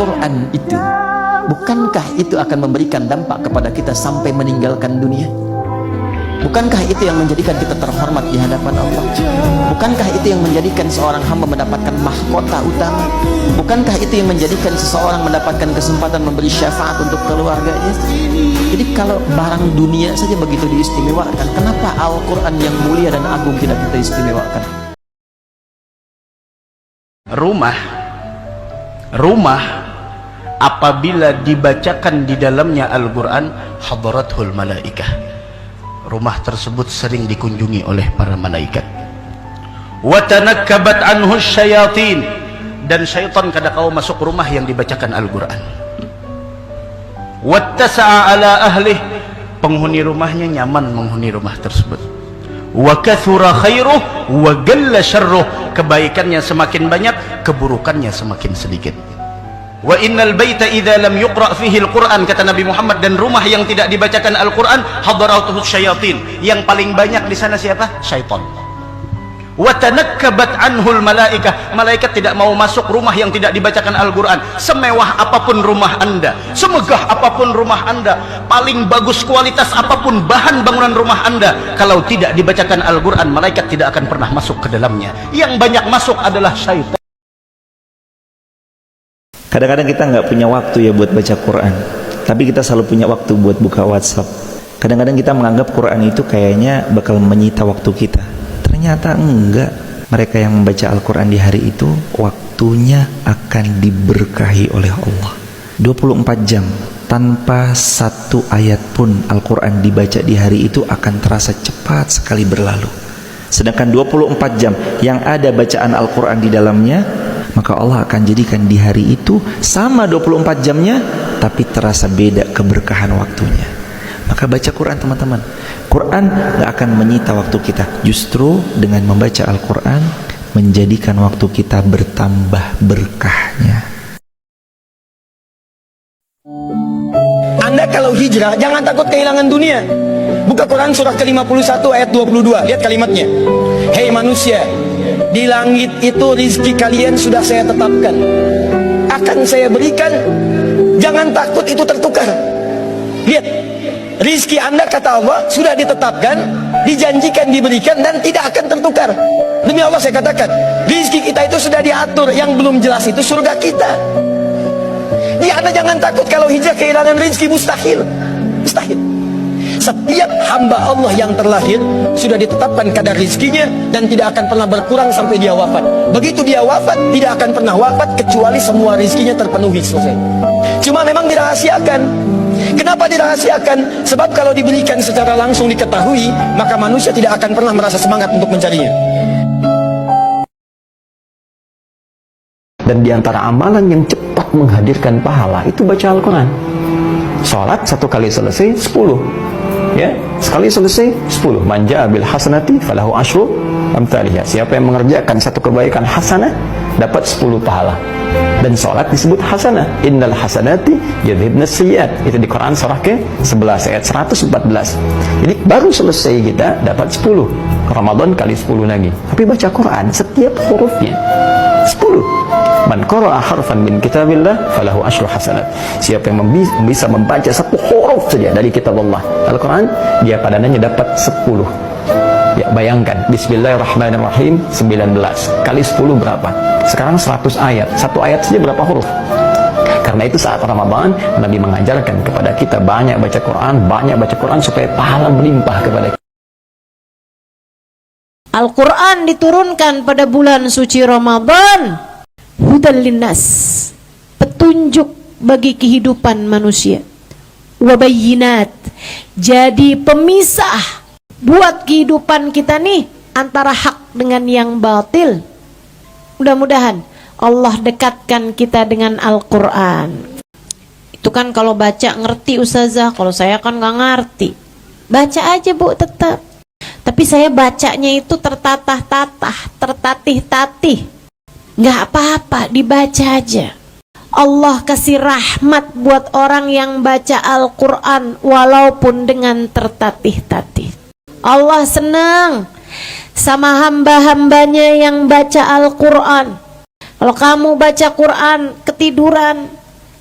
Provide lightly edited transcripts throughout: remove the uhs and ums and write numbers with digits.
Al-Quran itu, bukankah itu akan memberikan dampak kepada kita sampai meninggalkan dunia? Bukankah itu yang menjadikan kita terhormat di hadapan Allah? Bukankah itu yang menjadikan seorang hamba mendapatkan mahkota utama? Bukankah itu yang menjadikan seseorang mendapatkan kesempatan memberi syafaat untuk keluarganya? Jadi kalau barang dunia saja begitu diistimewakan, kenapa Al-Quran yang mulia dan agung tidak kita istimewakan? Rumah apabila dibacakan di dalamnya Al-Quran, hadaratul malaikah, rumah tersebut sering dikunjungi oleh para malaikat. Wa tanakkabat anhu syayatin, dan syaitan kada kau masuk rumah yang dibacakan Al-Quran. Wattasa'a ala ahlih, penghuni rumahnya nyaman menghuni rumah tersebut. Wa kathura khairuh wa galla syarruh, kebaikannya semakin banyak, keburukannya semakin sedikit. Wa innal baita idza lam yuqra fihi al-Quran, kata Nabi Muhammad, dan rumah yang tidak dibacakan Al-Quran, hadaratuhu syayatin, yang paling banyak di sana siapa? Syaitan. Wa tanakkabat anhul malaikah, malaikat tidak mau masuk rumah yang tidak dibacakan Al-Quran. Semewah apapun rumah Anda, semegah apapun rumah Anda, paling bagus kualitas apapun bahan bangunan rumah Anda, kalau tidak dibacakan Al-Quran, malaikat tidak akan pernah masuk ke dalamnya. Yang banyak masuk adalah syaitan. Kadang-kadang kita nggak punya waktu ya buat baca Quran, tapi kita selalu punya waktu buat buka WhatsApp. Kadang-kadang kita menganggap Quran itu kayaknya bakal menyita waktu kita. Ternyata enggak. Mereka yang membaca Al-Quran di hari itu, waktunya akan diberkahi oleh Allah. 24 jam tanpa satu ayat pun Al-Quran dibaca di hari itu akan terasa cepat sekali berlalu. Sedangkan 24 jam yang ada bacaan Al-Quran di dalamnya, maka Allah akan jadikan di hari itu sama 24 jamnya, tapi terasa beda keberkahan waktunya. Maka baca Quran teman-teman. Quran gak akan menyita waktu kita. Justru dengan membaca Al-Quran menjadikan waktu kita bertambah berkahnya. Anda kalau hijrah jangan takut kehilangan dunia. Buka Quran surah ke-51 ayat 22. Lihat kalimatnya. Hei manusia, di langit itu rizki kalian sudah saya tetapkan, akan saya berikan, jangan takut itu tertukar. Lihat, rizki Anda kata Allah sudah ditetapkan, dijanjikan diberikan, dan tidak akan tertukar. Demi Allah saya katakan, rizki kita itu sudah diatur. Yang belum jelas itu surga kita. Ya, Anda jangan takut kalau hijrah kehilangan rizki. Mustahil. Mustahil. Setiap hamba Allah yang terlahir sudah ditetapkan kadar rizkinya dan tidak akan pernah berkurang sampai dia wafat. Begitu dia wafat, tidak akan pernah wafat kecuali semua rizkinya terpenuhi, selesai. Cuma memang dirahasiakan. Kenapa dirahasiakan? Sebab kalau diberikan secara langsung diketahui, maka manusia tidak akan pernah merasa semangat untuk mencarinya. Dan diantara amalan yang cepat menghadirkan pahala itu baca Al-Quran. Sholat satu kali selesai 10, ya, sekali selesai 10. Manja bil hasanati falahu asyru amthaliha. Siapa yang mengerjakan satu kebaikan hasanah dapat 10 pahala. Dan sholat disebut hasanah. Innal hasanati yudhibnas sayyiat. Itu di Quran surah ke-11 ayat 114. Jadi baru selesai kita dapat 10. Ramadan kali 10 lagi. Tapi baca Quran setiap hurufnya 10. Man qara'a harfan min kitabillah falahu asyru hasanat. Siapa yang bisa membaca satu huruf saja dari kitab Allah Al-Quran, dia padananya dapat 10. Ya, bayangkan, bismillahirrahmanirrahim 19 kali 10 berapa? Sekarang 100 ayat. Satu ayat saja berapa huruf? Karena itu saat Ramadan Nabi mengajarkan kepada kita banyak baca Quran supaya pahala melimpah kepada kita. Al-Quran diturunkan pada bulan suci Ramadan, hudal linnas, petunjuk bagi kehidupan manusia, wabayinat, jadi pemisah buat kehidupan kita nih antara hak dengan yang batil. Mudah-mudahan Allah dekatkan kita dengan Al-Quran. Itu kan kalau baca ngerti ustazah, kalau saya kan nggak ngerti. Baca aja bu tetap. Tapi saya bacanya itu tertatah-tatah, tertatih-tatih. Nggak apa-apa, dibaca aja. Allah kasih rahmat buat orang yang baca Al-Quran walaupun dengan tertatih-tatih. Allah senang sama hamba-hambanya yang baca Al-Quran. Kalau kamu baca Quran ketiduran,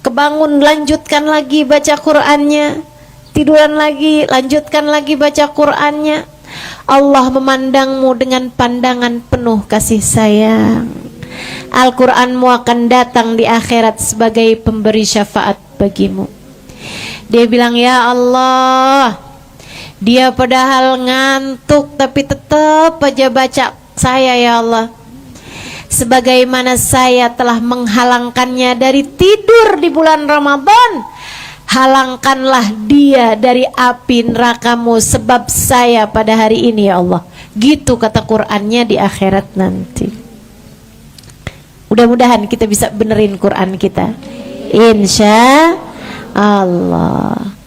kebangun lanjutkan lagi baca Qur'annya, tiduran lagi lanjutkan lagi baca Qur'annya. Allah memandangmu dengan pandangan penuh kasih sayang. Al-Qur'anmu akan datang di akhirat sebagai pemberi syafaat bagimu. Dia bilang, ya Allah, dia padahal ngantuk tapi tetap aja baca saya, ya Allah. Sebagaimana saya telah menghalangkannya dari tidur di bulan Ramadan, halangkanlah dia dari api nerakamu sebab saya pada hari ini, ya Allah. Gitu kata Qur'annya di akhirat nanti. Mudah-mudahan kita bisa benerin Qur'an kita, insya Allah.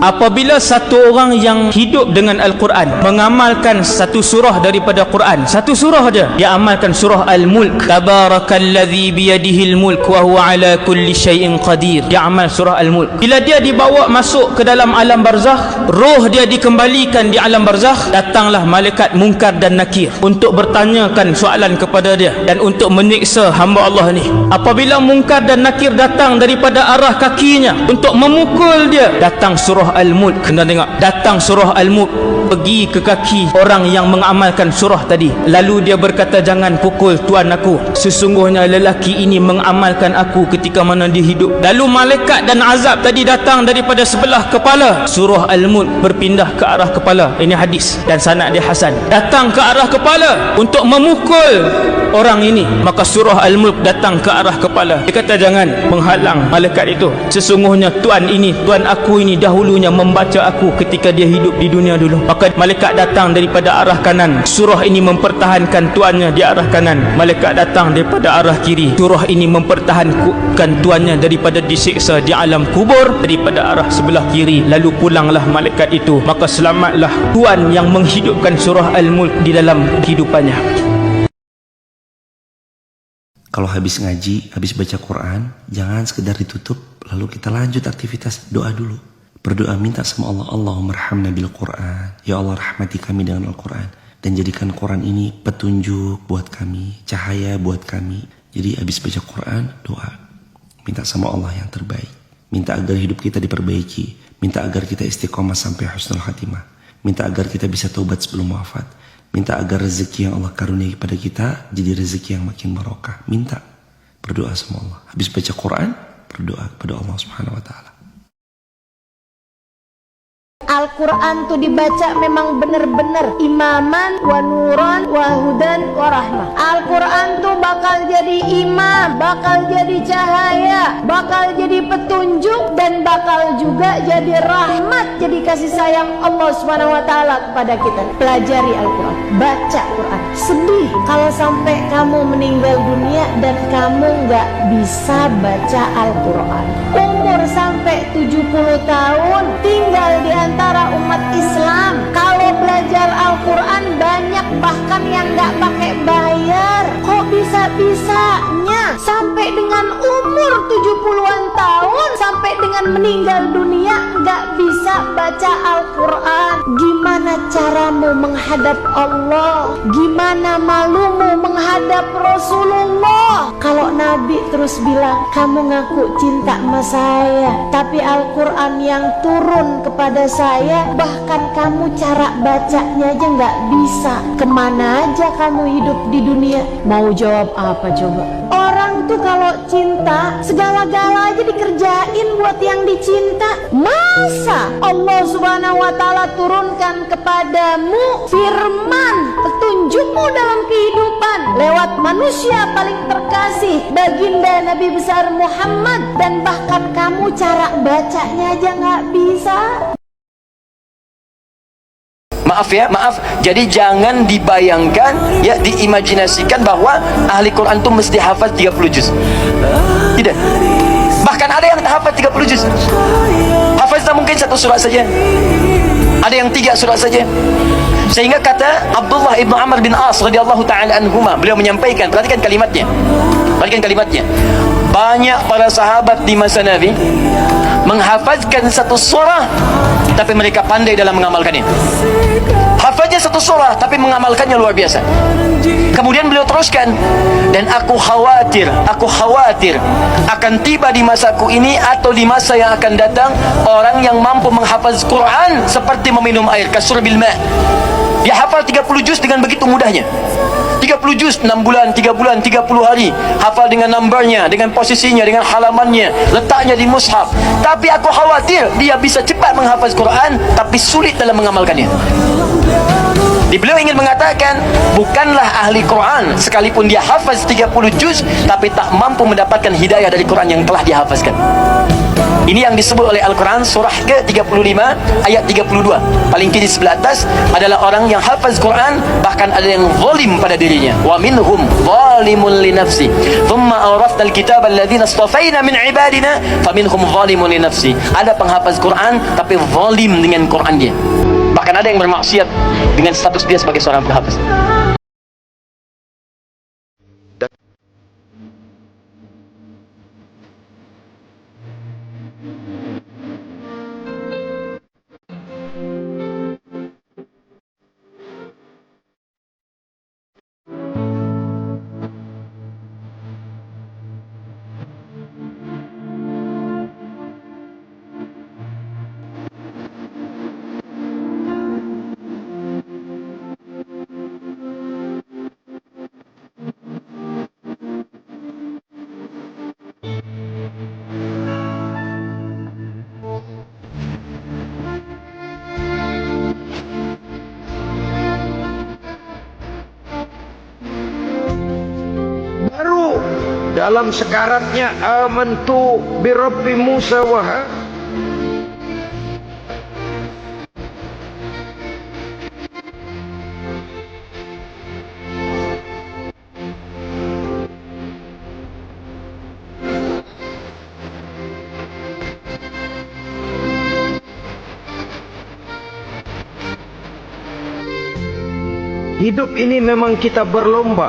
Apabila satu orang yang hidup dengan Al-Quran mengamalkan satu surah daripada Quran, satu surah dia amalkan surah Al-Mulk, tabarakalladzi biyadihil mulk wa huwa ala kulli syai'in qadir, dia amal surah Al-Mulk. Bila dia dibawa masuk ke dalam alam barzakh, roh dia dikembalikan di alam barzakh, datanglah malaikat Munkar dan Nakir untuk bertanyakan soalan kepada dia dan untuk menyiksa hamba Allah ni. Apabila Munkar dan Nakir datang daripada arah kakinya untuk memukul dia, datang surah Al-Mulk. Kena tengok, datang surah Al-Mulk pergi ke kaki orang yang mengamalkan surah tadi. Lalu dia berkata, jangan pukul tuan aku, sesungguhnya lelaki ini mengamalkan aku ketika mana dia hidup. Lalu malaikat dan azab tadi datang daripada sebelah kepala. Surah Al-Mulk berpindah ke arah kepala. Ini hadis dan sanad dia hasan. Datang ke arah kepala untuk memukul orang ini, maka surah Al-Mulk datang ke arah kepala. Dia kata, jangan menghalang malaikat itu, sesungguhnya tuan ini, tuan aku ini dahulunya membaca aku ketika dia hidup di dunia dulu. Maka malaikat datang daripada arah kanan, surah ini mempertahankan tuannya di arah kanan. Malaikat datang daripada arah kiri, surah ini mempertahankan tuannya daripada disiksa di alam kubur daripada arah sebelah kiri. Lalu pulanglah malaikat itu, maka selamatlah tuan yang menghidupkan surah Al-Mulk di dalam kehidupannya. Kalau habis ngaji, habis baca Quran, jangan sekedar ditutup lalu kita lanjut aktivitas. Doa dulu, berdoa minta sama Allah, Allahumma arhamna bil Quran, ya Allah rahmati kami dengan Al-Quran dan jadikan Quran ini petunjuk buat kami, cahaya buat kami. Jadi habis baca Quran, doa minta sama Allah yang terbaik, minta agar hidup kita diperbaiki, minta agar kita istiqomah sampai husnul khatimah, minta agar kita bisa taubat sebelum wafat, minta agar rezeki yang Allah karuniai kepada kita jadi rezeki yang makin barokah. Minta, berdoa sama Allah. Habis baca Quran, berdoa kepada Allah Subhanahu wa taala. Al-Quran tuh dibaca memang bener-bener imaman wa nuran wa hudan wa rahmah. Al-Quran tuh bakal jadi imam, bakal jadi cahaya, bakal jadi petunjuk, dan bakal juga jadi rahmat, jadi kasih sayang Allah Subhanahu wa taala kepada kita. Pelajari Al-Quran, baca Quran. Sedih kalau sampai kamu meninggal dunia dan kamu nggak bisa baca Al-Quran. Umur sampai 70 tahun tinggal di antara umat Islam, kalau belajar Al-Quran banyak bahkan yang nggak pakai bayar. Kok bisa-bisanya sampai dengan umur 70-an tahun, sampai dengan meninggal dunia nggak bisa baca Al-Quran? Gimana caramu menghadap Allah? Gimana malumu menghadap Rasulullah? Kalau Nabi terus bilang, kamu ngaku cinta sama saya, tapi Al-Quran yang turun kepada saya, bahkan kamu cara bacanya aja nggak bisa. Kemana aja kamu hidup di dunia? Mau jawab apa coba? Orang tuh kalau cinta segala-gala aja dikerjain buat yang dicinta. Masa Allah Subhanahu wa taala turunkan kepadamu firman petunjukmu dalam kehidupan lewat manusia paling terkasih, baginda Nabi besar Muhammad, dan bahkan kamu cara bacanya aja nggak bisa. Maaf ya, maaf. Jadi jangan dibayangkan, ya, diimajinasikan bahwa ahli Quran itu mesti hafal 30 juz. Tidak. Bahkan ada yang tak hafal 30 juz. Hafaznya mungkin 1 surat saja. Ada yang 3 surat saja. Sehingga kata Abdullah ibn Amr bin As radhiyallahu taala anhuma, beliau menyampaikan, perhatikan kalimatnya. Perhatikan kalimatnya. Banyak para sahabat di masa Nabi menghafazkan 1 surah, tapi mereka pandai dalam mengamalkannya. Hafaznya 1 surah, tapi mengamalkannya luar biasa. Kemudian beliau teruskan, Dan aku khawatir akan tiba di masaku ini atau di masa yang akan datang, orang yang mampu menghafaz Quran seperti meminum air, kasurbil ma'. Dia hafal 30 juz dengan begitu mudahnya. 30 juz 6 bulan, 3 bulan, 30 hari, hafal dengan numbernya, dengan posisinya, dengan halamannya, letaknya di mushaf. Tapi aku khawatir dia bisa cepat menghafaz Quran tapi sulit dalam mengamalkannya. Beliau ingin mengatakan, bukanlah ahli Quran sekalipun dia hafaz 30 juz tapi tak mampu mendapatkan hidayah dari Quran yang telah dihafazkan. Ini yang disebut oleh Al-Quran surah ke-35 ayat 32. Paling kiri sebelah atas adalah orang yang hafaz Quran, bahkan ada yang zalim pada dirinya. Wa minhum zalimun li nafsi. Thumma awrafna al-kitaba alladhina istafaina min ibadina faminhum zalimun li nafsi. Ada penghafaz Quran tapi zalim dengan Quran dia. Bahkan ada yang bermaksiat dengan status dia sebagai seorang penghafaz. dalam sekaratnya amantu bi Rabbi Musa wa Hidup ini memang kita berlomba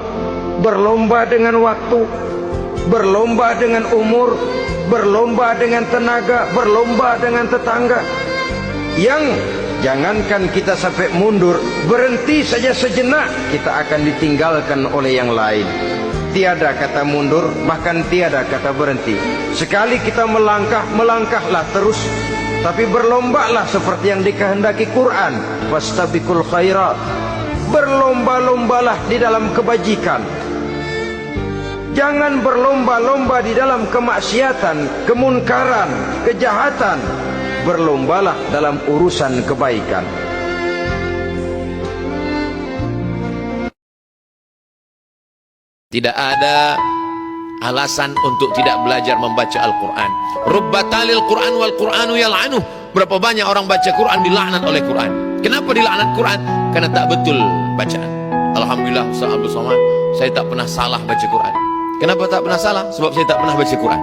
dengan waktu, berlomba dengan umur, berlomba dengan tenaga, berlomba dengan tetangga. Yang jangankan kita sampai mundur, berhenti saja sejenak, kita akan ditinggalkan oleh yang lain. Tiada kata mundur, bahkan tiada kata berhenti. Sekali kita melangkah, melangkahlah terus. Tapi berlombalah seperti yang dikehendaki Quran, fastabiqul khairat. Berlomba-lombalah di dalam kebajikan. Jangan berlomba-lomba di dalam kemaksiatan, kemunkaran, kejahatan. Berlombalah dalam urusan kebaikan. Tidak ada alasan untuk tidak belajar membaca Al-Quran. Rubbatalil Quran wal Quranu yal'anuh. Berapa banyak orang baca Quran dilaknat oleh Quran. Kenapa dilaknat Quran? Karena tak betul bacaan. Alhamdulillah Ustaz Abdul Somad, saya tak pernah salah baca Quran. Kenapa tak pernah salah? Sebab saya tak pernah baca Quran.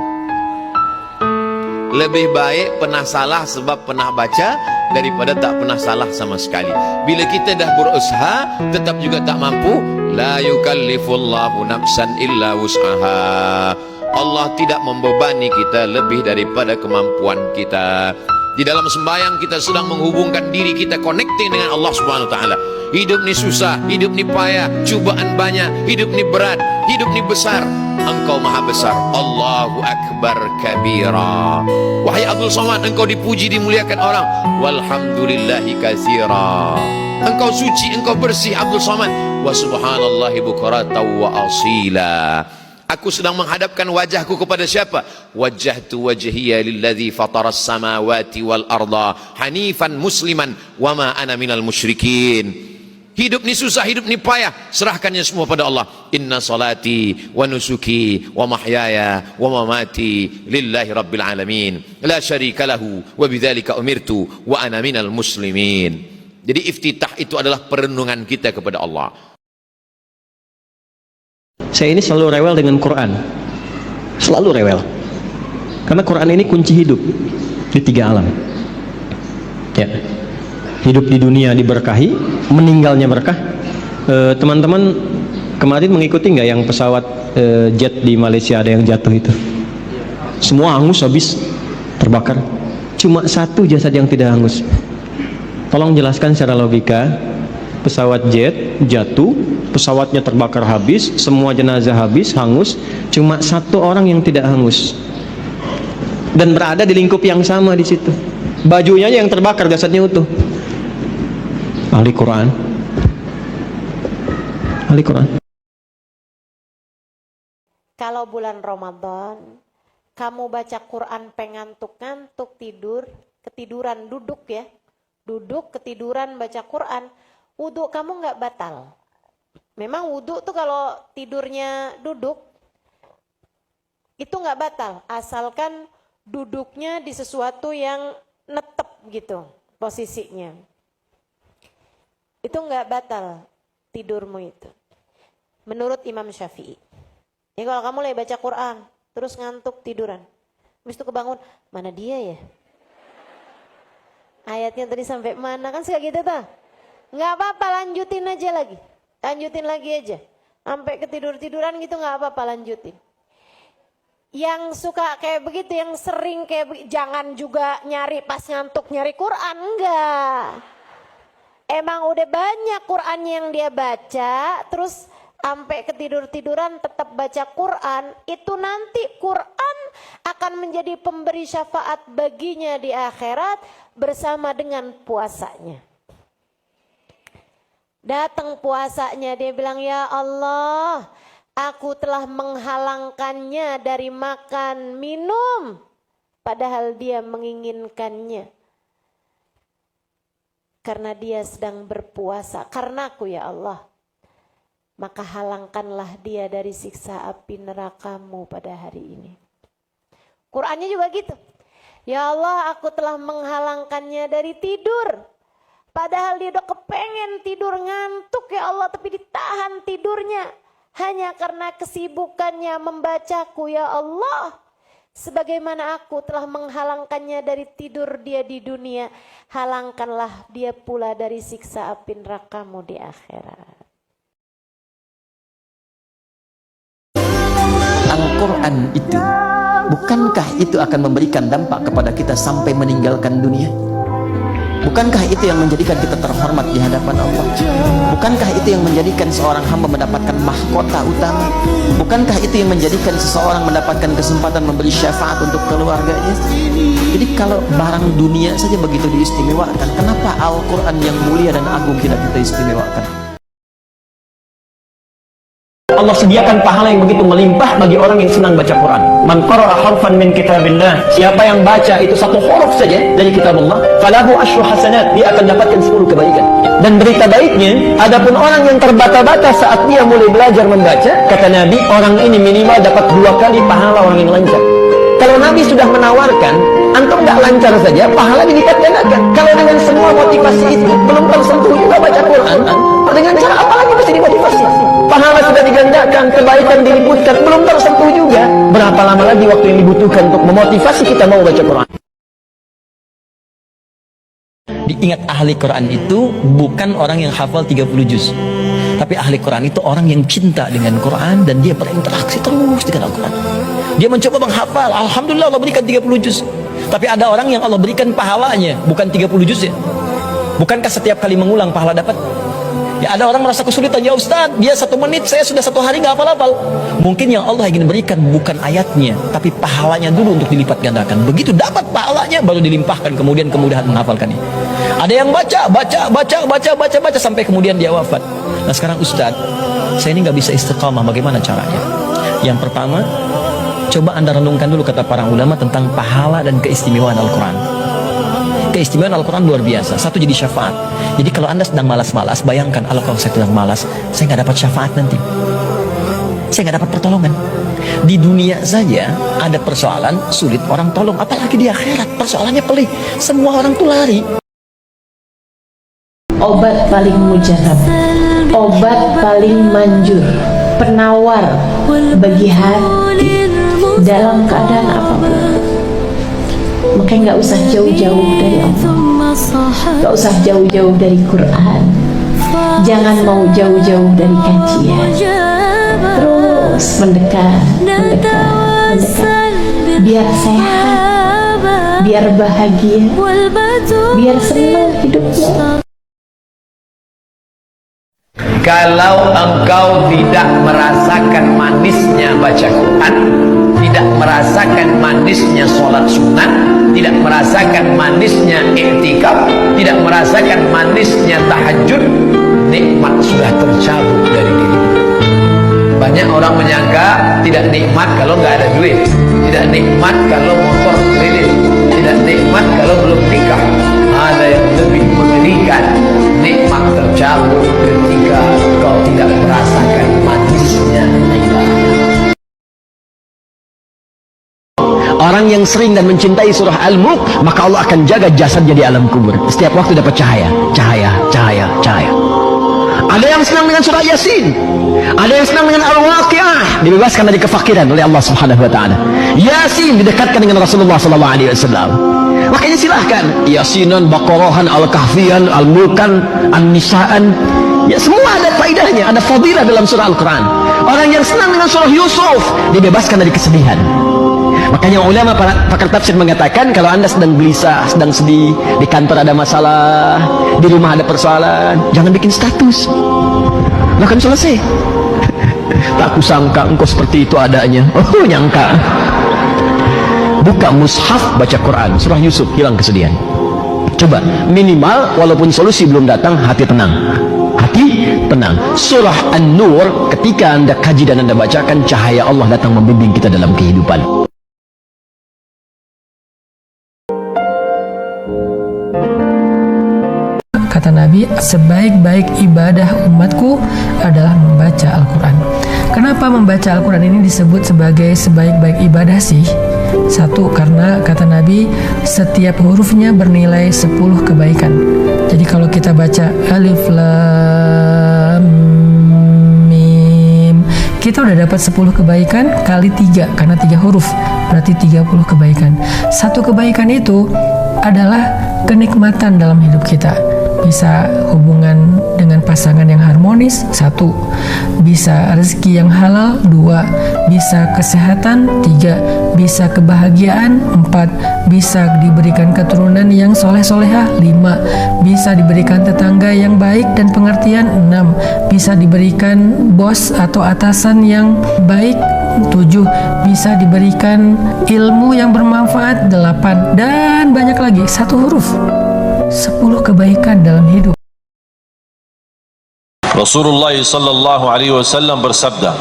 Lebih baik pernah salah sebab pernah baca daripada tak pernah salah sama sekali. Bila kita dah berusaha tetap juga tak mampu, la yukallifullahu nafsan illa wus'aha. Allah tidak membebani kita lebih daripada kemampuan kita. Di dalam sembahyang kita sedang menghubungkan diri kita, connecting dengan Allah Subhanahu wa taala. Hidup ni susah, hidup ni payah, cubaan banyak, hidup ni berat, hidup ni besar. Engkau maha besar. Allahu akbar kabira. Wahai Abdul Somad, engkau dipuji dimuliakan orang. Walhamdulillahi katsira. Engkau suci, engkau bersih Abdul Somad. Wa subhanallahi bukratan wa asila. Aku sedang menghadapkan wajahku kepada siapa? Wajjahtu wajhiya lilladzi fataras samawati wal arda hanifan musliman wa ma ana minal musyrikin. Hidup ni susah, hidup ni payah, serahkannya semua pada Allah. Inna salati wa nusuki wa mahyaya wa mamati lillahi rabbil alamin la syarika lahu wa bidzalika umirtu wa ana minal muslimin. Jadi iftitah itu adalah perenungan kita kepada Allah. Saya ini selalu rewel dengan Quran, selalu rewel, karena Quran ini kunci hidup di 3 alam. Ya, hidup di dunia diberkahi, meninggalnya berkah. Teman-teman kemarin mengikuti nggak yang pesawat jet di Malaysia ada yang jatuh itu? Semua hangus habis terbakar, cuma satu jasad yang tidak hangus. Tolong jelaskan secara logika, pesawat jet jatuh, pesawatnya terbakar habis, semua jenazah habis, hangus, cuma satu orang yang tidak hangus dan berada di lingkup yang sama di situ. Bajunya yang terbakar, jasadnya utuh. Ahli Quran. Ahli Quran. Kalau bulan Ramadan kamu baca Quran pengantuk-ngantuk, tidur, ketiduran, duduk ya, duduk, ketiduran, baca Quran, wudhu kamu nggak batal. Memang wudhu tuh kalau tidurnya duduk itu nggak batal, asalkan duduknya di sesuatu yang netep gitu posisinya, itu nggak batal tidurmu itu menurut Imam Syafi'i. Ya kalau kamu lagi baca Quran terus ngantuk tiduran, habis itu kebangun, mana dia ya ayatnya tadi sampai mana, kan suka gitu tuh, nggak apa-apa, lanjutin aja lagi, lanjutin lagi aja sampai ketiduran gitu, nggak apa-apa, lanjutin. Yang suka kayak begitu, yang sering kayak begitu, jangan juga nyari pas ngantuk nyari Quran, enggak. Emang udah banyak Quran yang dia baca, terus sampai ketidur-tiduran tetap baca Quran, itu nanti Quran akan menjadi pemberi syafaat baginya di akhirat bersama dengan puasanya. Datang puasanya, dia bilang, ya Allah, aku telah menghalangkannya dari makan, minum, padahal dia menginginkannya. Karena dia sedang berpuasa, karenaku ya Allah, maka halangkanlah dia dari siksa api nerakamu pada hari ini. Qurannya juga gitu. Ya Allah, aku telah menghalangkannya dari tidur. Padahal dia udah kepengen tidur, ngantuk ya Allah, tapi ditahan tidurnya. Hanya karena kesibukannya membacaku ya Allah. Sebagaimana aku telah menghalangkannya dari tidur dia di dunia, halangkanlah dia pula dari siksa api nerakamu di akhirat. Al-Quran itu, bukankah itu akan memberikan dampak kepada kita sampai meninggalkan dunia? Bukankah itu yang menjadikan kita terhormat di hadapan Allah? Bukankah itu yang menjadikan seorang hamba mendapatkan mahkota utama? Bukankah itu yang menjadikan seseorang mendapatkan kesempatan memberi syafaat untuk keluarganya? Jadi kalau barang dunia saja begitu diistimewakan, kenapa Al-Quran yang mulia dan agung tidak kita istimewakan? Allah sediakan pahala yang begitu melimpah bagi orang yang senang baca Quran. Man qara'a harfan min kitabillah, siapa yang baca itu satu huruf saja dari kitab Allah, falahu asyru hasanat, dia akan dapatkan 10 kebaikan. Dan berita baiknya, adapun orang yang terbata-bata saat dia mulai belajar membaca, kata Nabi, orang ini minimal dapat 2 kali pahala orang yang lancar. Kalau Nabi sudah menawarkan, antum nggak lancar saja, pahala dilipat gandakan. Kalau dengan semua motivasi itu belum tersentuh juga baca Quran, dengan cara apa lagi mesti dimotivasi? Pahala sudah digandakan, kebaikan diliputkan, belum tersentuh juga. Berapa lama lagi waktu yang dibutuhkan untuk memotivasi kita mau baca Quran? Diingat, ahli Quran itu bukan orang yang hafal 30 juz. Tapi ahli Quran itu orang yang cinta dengan Quran dan dia berinteraksi terus dengan Al-Quran. Dia mencoba menghafal, alhamdulillah Allah berikan 30 juz. Tapi ada orang yang Allah berikan pahalanya bukan 30 juz ya. Bukankah setiap kali mengulang pahala dapat? Ya, ada orang merasa kesulitan, ya Ustaz, dia 1 menit, saya sudah 1 hari nggak hafal-hafal. Mungkin yang Allah ingin berikan bukan ayatnya, tapi pahalanya dulu untuk dilipat gandakan. Begitu dapat pahalanya, baru dilimpahkan kemudian kemudahan menghafalkannya. Ada yang baca sampai kemudian dia wafat. Nah sekarang Ustaz, saya ini nggak bisa istiqamah, bagaimana caranya? Yang pertama, coba Anda renungkan dulu kata para ulama tentang pahala dan keistimewaan Al-Quran. Keistimewaan Al-Quran luar biasa. Satu, jadi syafaat. Jadi kalau Anda sedang malas-malas, bayangkan kalau saya sedang malas, saya nggak dapat syafaat nanti. Saya nggak dapat pertolongan. Di dunia saja ada persoalan, sulit orang tolong, apalagi di akhirat persoalannya pelik. Semua orang tuh lari. Obat paling mujarab, obat paling manjur, penawar bagi hati dalam keadaan apapun. Makanya gak usah jauh-jauh dari Allah, gak usah jauh-jauh dari Quran, jangan mau jauh-jauh dari kajian, terus mendekat, biar sehat, biar bahagia, biar senang hidupnya. Kalau engkau tidak merasakan manisnya baca Quran, tidak merasakan manisnya sholat sunat, tidak merasakan manisnya i'tikaf, tidak merasakan manisnya tahajud, nikmat sudah tercabut dari diri. Banyak orang menyangka tidak nikmat kalau nggak ada duit, tidak nikmat kalau motor kredit, tidak nikmat kalau belum nikah. Ada yang lebih mengerikan, nikmat tercabut ketika kau tidak merasakan manisnya ibadah. Orang yang sering dan mencintai surah Al-Mulk, maka Allah akan jaga jasadnya di alam kubur. Setiap waktu dapat cahaya, cahaya, cahaya, cahaya. Ada yang senang dengan surah Yasin, ada yang senang dengan Al-Waqi'ah, dibebaskan dari kefakiran oleh Allah Subhanahu wa taala. Yasin didekatkan dengan Rasulullah sallallahu alaihi wasallam. Makanya silahkan Yasinan, Baqarahan, Al-Kahfian, Al-Mulkan, An-Nisaan, ya semua ada faedahnya, ada fadilah dalam surah Al-Quran. Orang yang senang dengan surah Yusuf dibebaskan dari kesedihan. Makanya ulama pakar tafsir mengatakan, kalau anda sedang gelisah, sedang sedih, di kantor ada masalah, di rumah ada persoalan, jangan bikin status, bahkan selesai. Tak kusangka engkau seperti itu adanya. Oh, nyangka. Buka mushaf, baca Quran, surah Yusuf, hilang kesedihan. Coba, minimal walaupun solusi belum datang, hati tenang. Hati tenang. Surah An-Nur, ketika anda kaji dan anda bacakan, cahaya Allah datang membimbing kita dalam kehidupan. Kata Nabi, sebaik-baik ibadah umatku adalah membaca Al-Quran. Kenapa membaca Al-Quran ini disebut sebagai sebaik-baik ibadah sih? Satu, karena kata Nabi, setiap hurufnya bernilai 10 kebaikan. Jadi kalau kita baca Alif Lam Mim, kita udah dapat 10 kebaikan kali 3, karena 3 huruf, berarti 30 kebaikan. Satu kebaikan itu adalah kenikmatan dalam hidup kita. Bisa hubungan dengan pasangan yang harmonis, 1. Bisa rezeki yang halal, 2. Bisa kesehatan, 3. Bisa kebahagiaan, 4. Bisa diberikan keturunan yang soleh-solehah, 5. Bisa diberikan tetangga yang baik dan pengertian, 6. Bisa diberikan bos atau atasan yang baik, 7. Bisa diberikan ilmu yang bermanfaat, 8. Dan banyak lagi, 1 huruf, 10 kebaikan dalam hidup. Rasulullah sallallahu alaihi wasallam bersabda,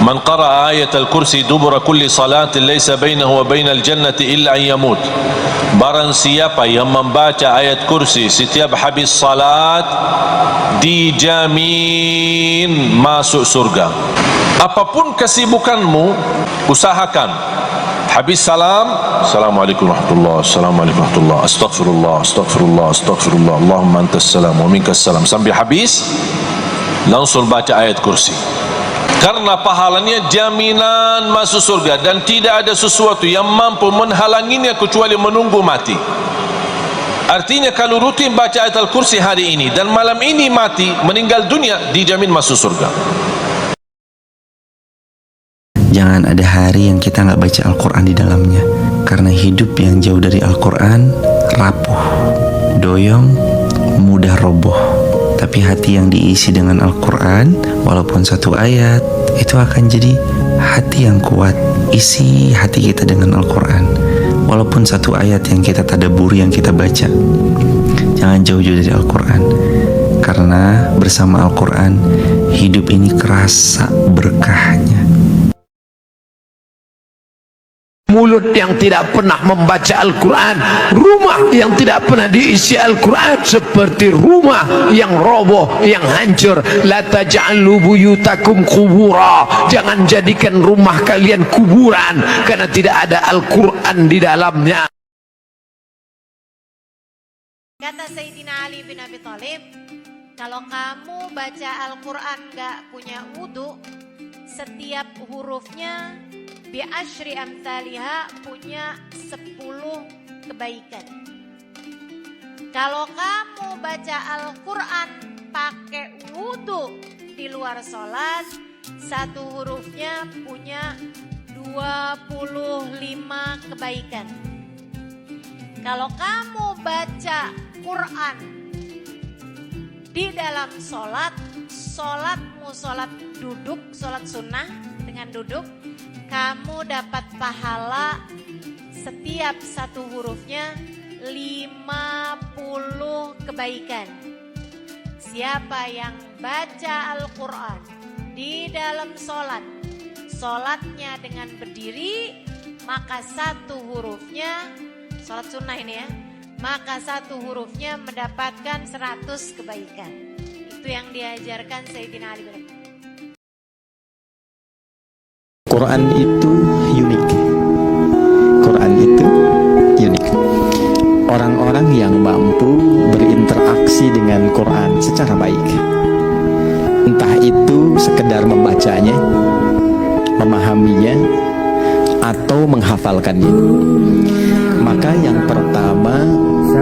"Man qara'a ayatul kursi dubura kulli salatin laysa bainahu wa bainal jannati illa an yamut." Barang siapa yang membaca ayat kursi setiap habis salat, dijamin masuk surga. Apapun kesibukanmu, usahakan habis salam, Assalamualaikum warahmatullahi, Assalamualaikum warahmatullahi, Astaghfirullah, Astaghfirullah, Astaghfirullah, Allahumma antas salam wa minkas salam, sampai habis langsung baca ayat kursi. Karena pahalanya jaminan masuk surga, dan tidak ada sesuatu yang mampu menghalanginya kecuali menunggu mati. Artinya kalau rutin baca ayat al-kursi hari ini dan malam ini mati, meninggal dunia, dijamin masuk surga. Jangan ada hari yang kita nggak baca Al-Quran di dalamnya. Karena hidup yang jauh dari Al-Quran rapuh, doyong, mudah roboh. Tapi hati yang diisi dengan Al-Quran, walaupun 1 ayat, itu akan jadi hati yang kuat. Isi hati kita dengan Al-Quran, walaupun 1 ayat yang kita tadaburi, yang kita baca. Jangan jauh-jauh dari Al-Quran, karena bersama Al-Quran hidup ini kerasa berkahnya. Mulut yang tidak pernah membaca Al-Quran, rumah yang tidak pernah diisi Al-Quran, seperti rumah yang roboh, yang hancur. La taj'alu buyutakum qubura, jangan jadikan rumah kalian kuburan, karena tidak ada Al-Quran di dalamnya. Kata Sayyidina Ali bin Abi Thalib, kalau kamu baca Al-Quran gak punya wudu, setiap hurufnya bi asyri amthaliha, punya 10 kebaikan. Kalau kamu baca Al-Quran pakai wudu di luar sholat, 1 hurufnya punya 25 kebaikan. Kalau kamu baca Quran di dalam sholat, sholatmu sholat duduk, sholat sunnah dengan duduk, kamu dapat pahala setiap satu hurufnya 50 kebaikan. Siapa yang baca Al-Quran di dalam sholat, sholatnya dengan berdiri, maka satu hurufnya, sholat sunnah ini ya, maka satu hurufnya mendapatkan 100 kebaikan. Itu yang diajarkan Sayyidina Ali bin Abi Thalib. Quran itu unik. Quran itu unik. Orang-orang yang mampu berinteraksi dengan Quran secara baik, entah itu sekedar membacanya, memahaminya, atau menghafalkannya, maka yang pertama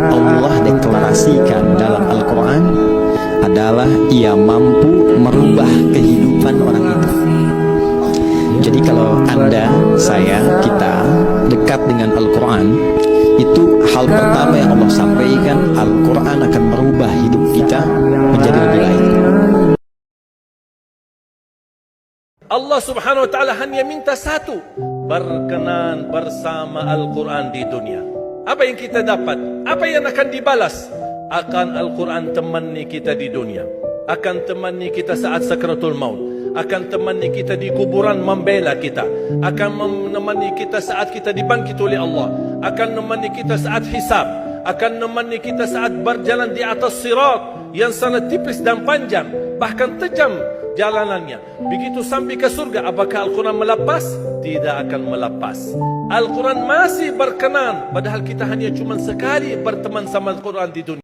Allah deklarasikan dalam Al-Quran adalah Ia mampu merubah kehidupan orang itu. Jadi kalau Anda, saya, kita dekat dengan Al-Quran, itu hal pertama yang Allah sampaikan, Al-Quran akan merubah hidup kita menjadi lebih baik. Allah subhanahu wa ta'ala hanya minta satu, berkenan bersama Al-Quran di dunia. Apa yang kita dapat? Apa yang akan dibalas? Akan Al-Quran temani kita di dunia, akan temani kita saat sakratul maut, akan temani kita di kuburan membela kita, akan menemani kita saat kita dibangkit oleh Allah, akan menemani kita saat hisab, akan menemani kita saat berjalan di atas sirat yang sangat tipis dan panjang, bahkan tajam jalanannya. Begitu sampai ke surga, apakah Al-Quran melepas? Tidak akan melepas. Al-Quran masih berkenan, padahal kita hanya cuma sekali berteman sama Al-Quran di dunia.